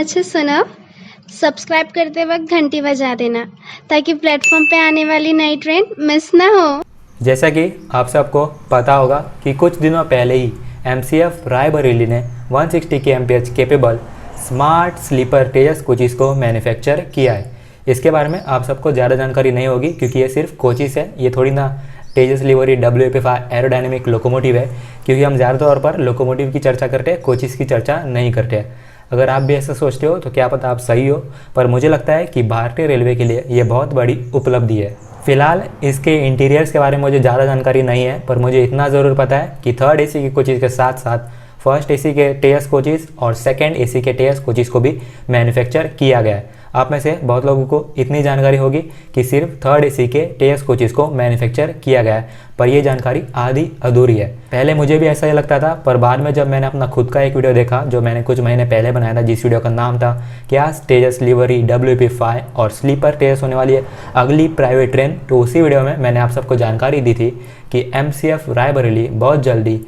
अच्छा सुनो, सब्सक्राइब करते वक्त घंटी बजा देना ताकि प्लेटफॉर्म पे आने वाली नई ट्रेन मिस ना हो। जैसा कि आप सबको पता होगा कि कुछ दिनों पहले ही MCF रायबरेली ने 160 kmph केपेबल स्मार्ट स्लीपर तेजस कोचेस को मैन्युफैक्चर किया है। इसके बारे में आप सबको ज़्यादा जानकारी नहीं होगी क्योंकि ये सिर्फ कोचेस है, ये थोड़ी ना तेजस लिवरी WP5 एरोडायनेमिक लोकोमोटिव है, क्योंकि हम ज़्यादा तौर पर लोकोमोटिव की चर्चा करते हैं, कोचेस की चर्चा नहीं करते हैं। अगर आप भी ऐसा सोचते हो तो क्या पता आप सही हो, पर मुझे लगता है कि भारतीय रेलवे के लिए ये बहुत बड़ी उपलब्धि है। फिलहाल इसके इंटीरियर्स के बारे में मुझे ज़्यादा जानकारी नहीं है, पर मुझे इतना ज़रूर पता है कि थर्ड AC के कोचेज़ के साथ साथ फर्स्ट AC के तेजस कोचेज़ और सेकंड AC के तेजस कोचेज़ को भी मैन्युफैक्चर किया गया है। आप में से बहुत लोगों को इतनी जानकारी होगी कि सिर्फ थर्ड AC के तेजस कोचेज़ को मैन्युफैक्चर किया गया है, पर यह जानकारी आधी अधूरी है। पहले मुझे भी ऐसा ही लगता था, पर बाद में जब मैंने अपना खुद का एक वीडियो देखा जो मैंने कुछ महीने पहले बनाया था, जिस वीडियो का नाम था क्या तेजस लिवरी WP5 और स्लीपर तेजस होने वाली है अगली प्राइवेट ट्रेन, तो उसी वीडियो में मैंने आप सबको जानकारी दी थी कि MCF रायबरेली बहुत जल्दी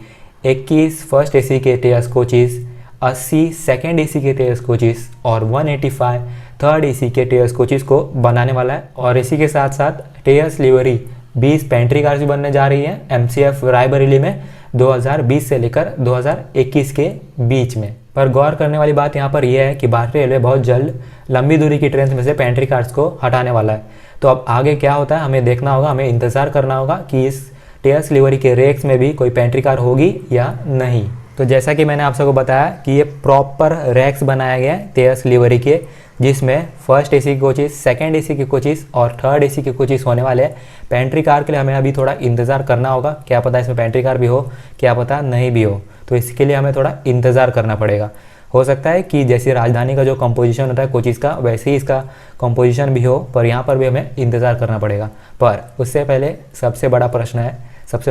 21 फर्स्ट AC के तेजस कोचेज़, 80 सेकेंड AC के तेजस कोचेज़ और 185 थर्ड AC के तेजस कोचेज़ को बनाने वाला है। और इसी के साथ साथ तेजस लिवरी 20 पेंट्री कार्स भी बनने जा रही है MCF रायबरेली में 2020 से लेकर 2021 के बीच में। पर गौर करने वाली बात यहाँ पर यह है कि भारतीय रेलवे बहुत जल्द लंबी दूरी की ट्रेन में से पेंट्री कार्स को हटाने वाला है। तो अब आगे क्या होता है हमें देखना होगा, हमें इंतज़ार करना होगा कि इस तेजस लिवरी के रेक्स में भी कोई पेंट्री कार होगी या नहीं। तो जैसा कि मैंने आप सबको बताया कि ये प्रॉपर रैक्स बनाया गया है तेजस लिवरी के, जिसमें फर्स्ट AC के कोचेज़, सेकेंड AC के कोचेज़ और थर्ड AC के कोचेज़ होने वाले हैं। पेंट्री कार के लिए हमें अभी थोड़ा इंतज़ार करना होगा, क्या पता इसमें पेंट्री कार भी हो, क्या पता नहीं भी हो, तो इसके लिए हमें थोड़ा इंतज़ार करना पड़ेगा। हो सकता है कि जैसे राजधानी का जो कंपोजिशन होता है कोचेज़ का, वैसे ही इसका कंपोजिशन भी हो, पर यहाँ पर भी हमें इंतज़ार करना पड़ेगा। पर उससे पहले सबसे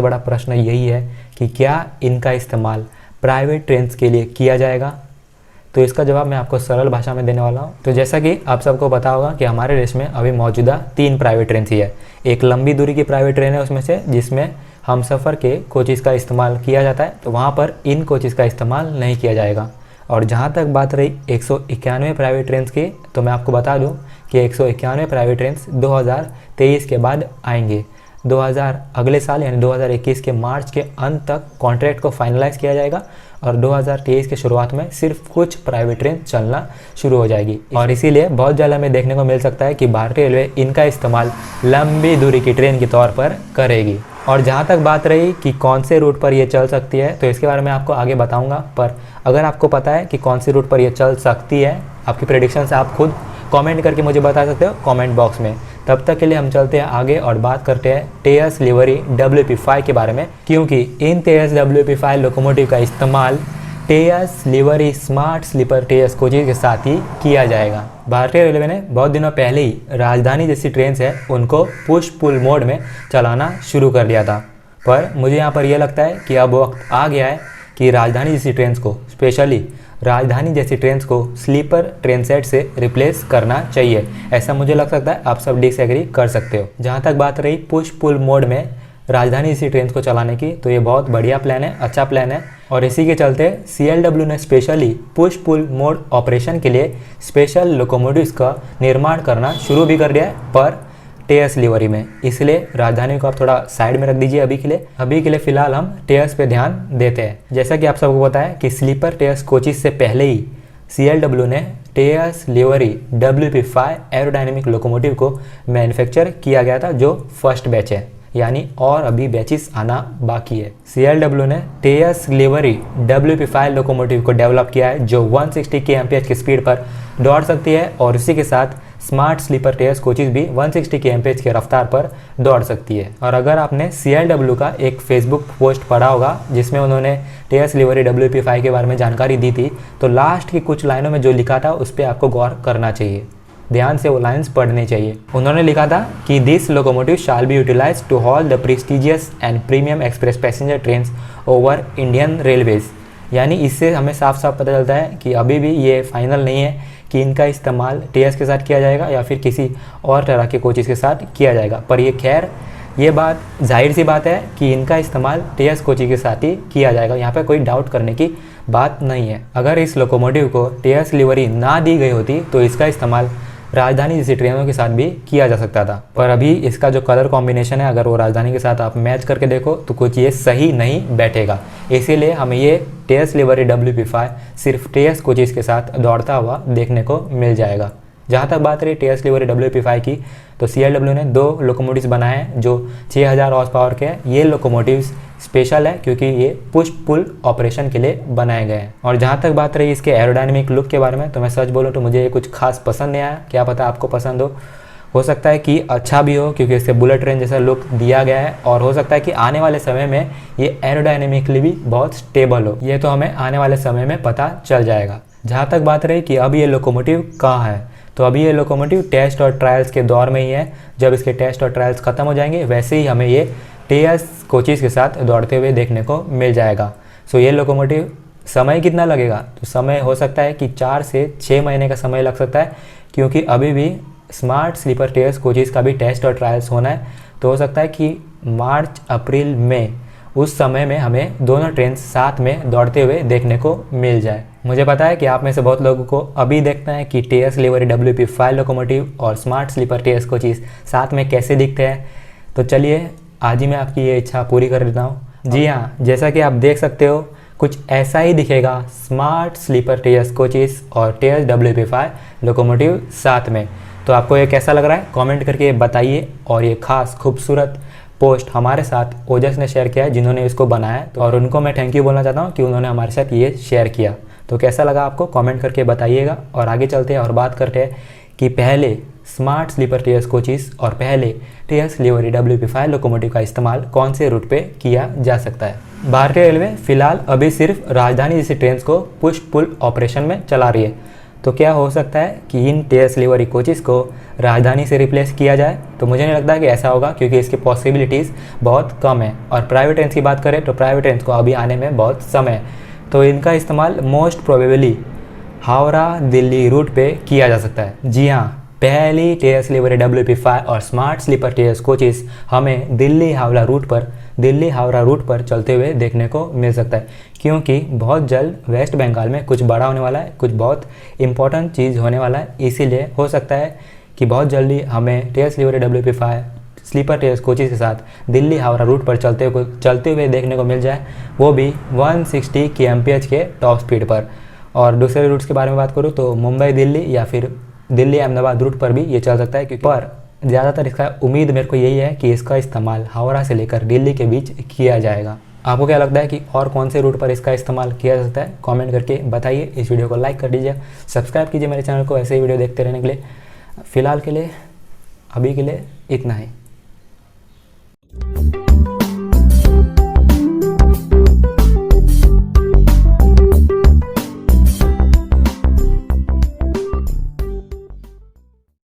बड़ा प्रश्न यही है कि क्या इनका इस्तेमाल प्राइवेट ट्रेन्स के लिए किया जाएगा। तो इसका जवाब मैं आपको सरल भाषा में देने वाला हूँ। तो जैसा कि आप सबको पता होगा कि हमारे देश में अभी मौजूदा 3 प्राइवेट ट्रेन ही है। एक लंबी दूरी की प्राइवेट ट्रेन है उसमें से, जिसमें हम सफ़र के कोचेज़ का इस्तेमाल किया जाता है, तो वहाँ पर इन कोचेज़ का इस्तेमाल नहीं किया जाएगा। और जहाँ तक बात रही 191 प्राइवेट ट्रेन की, तो मैं आपको बता दूँ कि 191 प्राइवेट ट्रेन 2023 के बाद आएंगे। 2000 अगले साल यानी 2021 के मार्च के अंत तक कॉन्ट्रैक्ट को फाइनलाइज किया जाएगा और 2023 के शुरुआत में सिर्फ कुछ प्राइवेट ट्रेन चलना शुरू हो जाएगी। और इसीलिए बहुत जल्द हमें देखने को मिल सकता है कि भारतीय रेलवे इनका इस्तेमाल लंबी दूरी की ट्रेन के तौर पर करेगी। और जहाँ तक बात रही कि कौन से रूट पर ये चल सकती है, तो इसके बारे में आपको आगे बताऊँगा। पर अगर आपको पता है कि कौन सी रूट पर ये चल सकती है, आपकी प्रेडिक्शन से आप खुद कमेंट करके मुझे बता सकते हो कमेंट बॉक्स में। तब तक के लिए हम चलते हैं आगे और बात करते हैं तेजस लिवरी WP5 के बारे में, क्योंकि इन तेजस WP5 लोकोमोटिव का इस्तेमाल तेजस लिवरी स्मार्ट स्लीपर तेजस कोचेज़ के साथ ही किया जाएगा। भारतीय रेलवे ने बहुत दिनों पहले ही राजधानी जैसी ट्रेन है उनको पुश पुल मोड में चलाना शुरू कर दिया था, पर मुझे यहाँ पर यह लगता है कि अब वक्त आ गया है कि राजधानी जैसी ट्रेन को, स्पेशली राजधानी जैसी ट्रेन को स्लीपर ट्रेन सेट से रिप्लेस करना चाहिए। ऐसा मुझे लग सकता है, आप सब डिसएग्री कर सकते हो। जहाँ तक बात रही पुश पुल मोड में राजधानी जैसी ट्रेन को चलाने की, तो ये बहुत बढ़िया प्लान है, अच्छा प्लान है। और इसी के चलते CLW ने specially push pull mode operation के लिए स्पेशल लोकोमोटिव्स का निर्माण करना शुरू भी कर दिया है, पर तेजस लिवरी में। इसलिए राजधानी को आप थोड़ा साइड में रख दीजिए अभी के लिए फिलहाल हम तेजस पे ध्यान देते हैं। जैसा कि आप सबको पता है कि स्लीपर तेजस कोचेज़ से पहले ही CLW ने तेजस लिवरी WP5 एरोडायनेमिक लोकोमोटिव को मैन्युफैक्चर किया गया था, जो फर्स्ट बैच है, यानी और अभी बैचेस आना बाकी है। CLW ने तेजस लिवरी WP5 लोकोमोटिव को डेवलप किया है जो 160 kmph की स्पीड पर दौड़ सकती है, और इसी के साथ स्मार्ट स्लीपर तेजस कोचेज़ भी 160 kmph के रफ्तार पर दौड़ सकती है। और अगर आपने CLW का एक फेसबुक पोस्ट पढ़ा होगा जिसमें उन्होंने तेजस लिवरी WP5 के बारे में जानकारी दी थी, तो लास्ट की कुछ लाइनों में जो लिखा था उस पर आपको गौर करना चाहिए, ध्यान से वो लाइन्स पढ़ने चाहिए। उन्होंने लिखा था कि this locomotive shall be utilised to haul the prestigious and premium express passenger trains over Indian railways. यानी इससे हमें साफ साफ पता चलता है कि अभी भी ये फाइनल नहीं है कि इनका इस्तेमाल तेजस के साथ किया जाएगा या फिर किसी और तरह के कोचेज़ के साथ किया जाएगा। पर ये खैर ये बात जाहिर सी बात है कि इनका इस्तेमाल टीएस कोची के साथ ही किया जाएगा, यहाँ पे कोई डाउट करने की बात नहीं है। अगर इस लोकोमोटिव को टीएस लिवरी ना दी गई होती तो इसका इस्तेमाल राजधानी जैसी ट्रेनों के साथ भी किया जा सकता था, पर अभी इसका जो कलर कॉम्बिनेशन है अगर वो राजधानी के साथ आप मैच करके देखो तो कुछ ये सही नहीं बैठेगा। इसीलिए हमें ये टीएस लिवरी WP5 सिर्फ टीएस कोचीज के साथ दौड़ता हुआ देखने को मिल जाएगा। जहाँ तक बात रही टीएस लिवरी WP5 की, तो CLW ने 2 लोकोमोटिव्स बनाए हैं जो 6000 हॉर्स पावर के हैं। ये लोकोमोटिव्स स्पेशल है क्योंकि ये पुश पुल ऑपरेशन के लिए बनाए गए हैं। और जहाँ तक बात रही इसके एरोडायनेमिक लुक के बारे में, तो मैं सच बोलूँ तो मुझे ये कुछ खास पसंद नहीं आया। क्या पता आपको पसंद हो सकता है कि अच्छा भी हो क्योंकि इससे बुलेट ट्रेन जैसा लुक दिया गया है, और हो सकता है कि आने वाले समय में ये एरोडायनेमिकली भी बहुत स्टेबल हो। ये तो हमें आने वाले समय में पता चल जाएगा। जहाँ तक बात रही कि अब ये लोकोमोटिव कहाँ है, तो अभी ये लोकोमोटिव टेस्ट और ट्रायल्स के दौर में ही है। जब इसके टेस्ट और ट्रायल्स खत्म हो जाएंगे वैसे ही हमें ये टीएस कोचीज के साथ दौड़ते हुए देखने को मिल जाएगा। सो ये लोकोमोटिव समय कितना लगेगा, तो समय हो सकता है कि 4 से 6 महीने का समय लग सकता है, क्योंकि अभी भी स्मार्ट स्लीपर टीएस कोचीज का भी टेस्ट और ट्रायल्स होना है। तो हो सकता है कि मार्च अप्रैल मई उस समय में हमें दोनों ट्रेन साथ में दौड़ते हुए देखने को मिल जाए। मुझे पता है कि आप में से बहुत लोगों को अभी देखना है कि टीएस लिवरी WP5 लोकोमोटिव और स्मार्ट स्लीपर टीएस कोचीज साथ में कैसे दिखते हैं। तो चलिए आज ही मैं आपकी ये इच्छा पूरी कर देता हूँ। जी हाँ, जैसा कि आप देख सकते हो कुछ ऐसा ही दिखेगा स्मार्ट स्लीपर टीएस कोचीज और टीएस WP5 लोकोमोटिव साथ में। तो आपको ये कैसा लग रहा है कमेंट करके बताइए। और ये खास खूबसूरत पोस्ट हमारे साथ ओजस ने शेयर किया है जिन्होंने इसको बनाया, और उनको मैं थैंक यू बोलना चाहता हूँ कि उन्होंने हमारे साथ ये शेयर किया। तो कैसा लगा आपको कमेंट करके बताइएगा। और आगे चलते हैं और बात करते हैं कि पहले स्मार्ट स्लीपर टीएस कोचीज और पहले टीएस लिवरी WP5 लोकोमोटिव का इस्तेमाल कौन से रूट पे किया जा सकता है। भारतीय रेलवे फिलहाल अभी सिर्फ राजधानी जैसी ट्रेन को पुश पुल ऑपरेशन में चला रही है। तो क्या हो सकता है कि इन टीएस लिवरी कोचेस को राजधानी से रिप्लेस किया जाए, तो मुझे नहीं लगता कि ऐसा होगा क्योंकि इसकी पॉसिबिलिटीज़ बहुत कम है। और प्राइवेट ट्रेन की बात करें तो प्राइवेट ट्रेन को अभी आने में बहुत समय है, तो इनका इस्तेमाल most probably Howrah Delhi route पे किया जा सकता है। जी हाँ, पहली टीएस लिवरी WP5 और स्मार्ट स्लीपर टीएस कोचेस हमें दिल्ली हावड़ा रूट पर चलते हुए देखने को मिल सकता है, क्योंकि बहुत जल्द वेस्ट बंगाल में कुछ बड़ा होने वाला है, कुछ बहुत इंपॉर्टेंट चीज़ होने वाला है। इसीलिए हो सकता है कि बहुत जल्दी हमें TS livery WP5 sleeper TS coaches के साथ दिल्ली हावड़ा रूट पर चलते हुए देखने को मिल जाए, वो भी 160 kmph के टॉप स्पीड पर। और दूसरे रूट्स के बारे में बात करूँ तो मुंबई दिल्ली या फिर दिल्ली अहमदाबाद रूट पर भी ये चल सकता है, क्योंकि पर ज़्यादातर इसका उम्मीद मेरे को यही है कि इसका इस्तेमाल हावड़ा से लेकर दिल्ली के बीच किया जाएगा। आपको क्या लगता है कि और कौन से रूट पर इसका इस्तेमाल किया जा सकता है, कमेंट करके बताइए। इस वीडियो को लाइक कर दीजिए, सब्सक्राइब कीजिए मेरे चैनल को ऐसे ही वीडियो देखते रहने के लिए। फ़िलहाल के लिए अभी के लिए इतना ही।